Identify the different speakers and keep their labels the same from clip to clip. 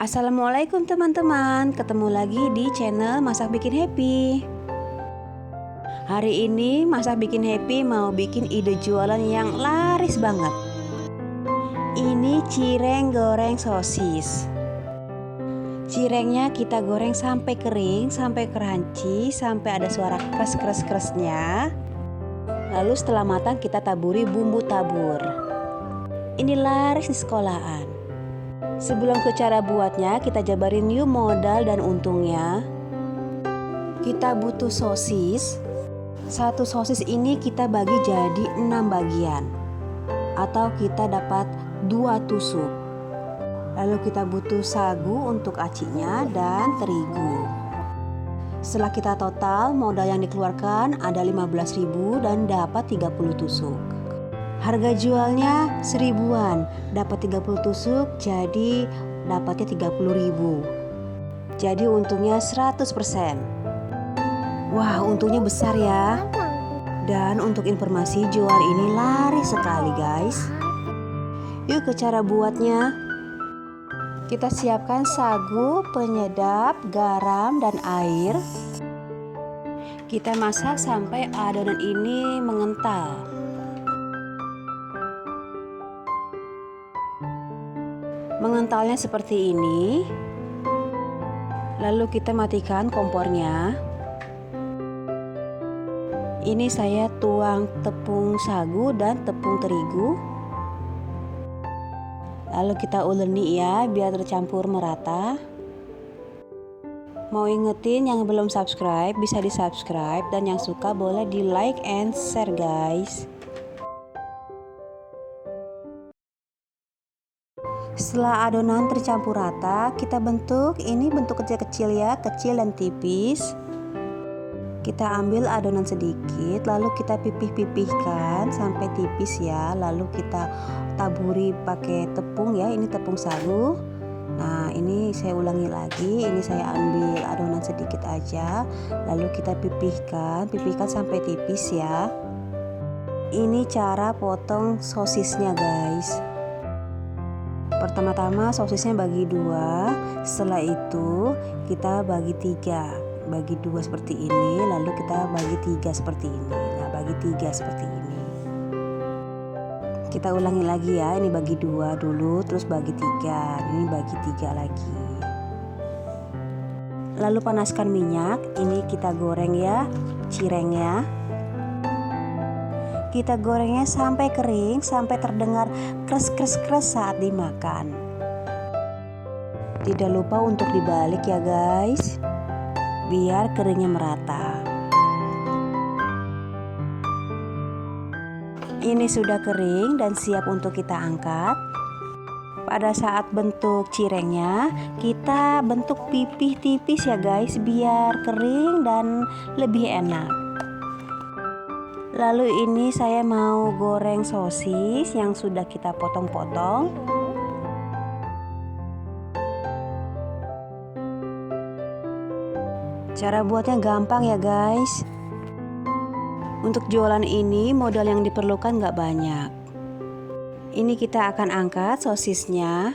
Speaker 1: Assalamualaikum teman-teman, ketemu lagi di channel Masak Bikin Happy. Hari ini Masak Bikin Happy mau bikin ide jualan yang laris banget. Ini cireng goreng sosis. Cirengnya kita goreng sampai kering, sampai crunchy, sampai ada suara kres-kres-kresnya. Lalu setelah matang kita taburi bumbu tabur. Ini laris di sekolahan. Sebelum ke cara buatnya, kita jabarin yuk modal dan untungnya. Kita butuh sosis. Satu sosis ini kita bagi jadi 6 bagian, atau kita dapat 2 tusuk. Lalu kita butuh sagu untuk acinya dan terigu. Setelah kita total, modal yang dikeluarkan ada 15.000 dan dapat 30 tusuk. Harga jualnya 1.000-an, dapat 30 tusuk, jadi dapatnya 30.000. Jadi untungnya 100%. Wah, untungnya besar ya. Dan untuk informasi, jual ini laris sekali guys. Yuk ke cara buatnya. Kita siapkan sagu, penyedap, garam, dan air. Kita masak sampai adonan ini mengental. Mengentalnya seperti ini. Lalu kita matikan kompornya. Ini saya tuang tepung sagu dan tepung terigu. Lalu kita uleni ya biar tercampur merata. Mau ingetin yang belum subscribe bisa di subscribe, dan yang suka boleh di like and share guys. Setelah adonan tercampur rata, kita bentuk kecil-kecil ya, kecil dan tipis. Kita ambil adonan sedikit, lalu kita pipih-pipihkan sampai tipis ya. Lalu kita taburi pakai tepung ya, ini tepung sagu. Nah, ini saya ulangi lagi, ini saya ambil adonan sedikit aja. Lalu kita pipihkan sampai tipis ya. Ini cara potong sosisnya guys. Pertama-tama sosisnya bagi 2, setelah itu kita bagi 3, bagi 2 seperti ini, lalu kita bagi 3 seperti ini. Nah, bagi 3 seperti ini. Kita ulangi lagi ya, ini bagi 2 dulu, terus bagi 3, ini bagi 3 lagi. Lalu panaskan minyak, ini kita goreng ya cirengnya. Kita gorengnya sampai kering, sampai terdengar kres-kres-kres saat dimakan. Tidak lupa untuk dibalik ya guys, biar keringnya merata. Ini sudah kering dan siap untuk kita angkat. Pada saat bentuk cirengnya, kita bentuk pipih tipis ya guys, biar kering dan lebih enak. Lalu ini saya mau goreng sosis yang sudah kita potong-potong. Cara buatnya gampang ya guys. Untuk jualan ini modal yang diperlukan gak banyak. Ini kita akan angkat sosisnya.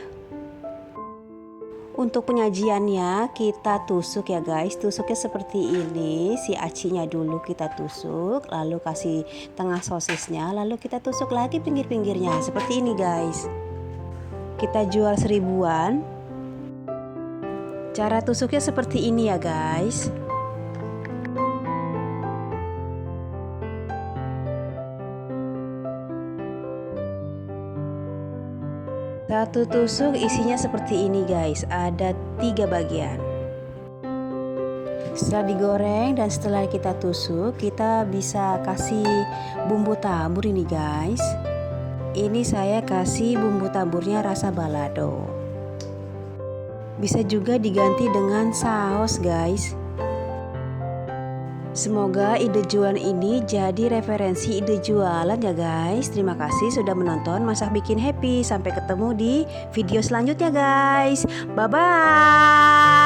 Speaker 1: Untuk penyajiannya kita tusuk ya guys, tusuknya seperti ini. Si acinya dulu kita tusuk, lalu kasih tengah sosisnya, lalu kita tusuk lagi pinggir-pinggirnya seperti ini guys. Kita jual 1.000-an. Cara tusuknya seperti ini ya guys. Satu tusuk isinya seperti ini guys, ada 3 bagian. Setelah digoreng dan setelah kita tusuk, kita bisa kasih bumbu tabur ini guys. Ini saya kasih bumbu taburnya rasa balado. Bisa juga diganti dengan saus guys. Semoga ide jualan ini jadi referensi ide jualan ya guys. Terima kasih sudah menonton Masak Bikin Happy. Sampai ketemu di video selanjutnya guys. Bye bye.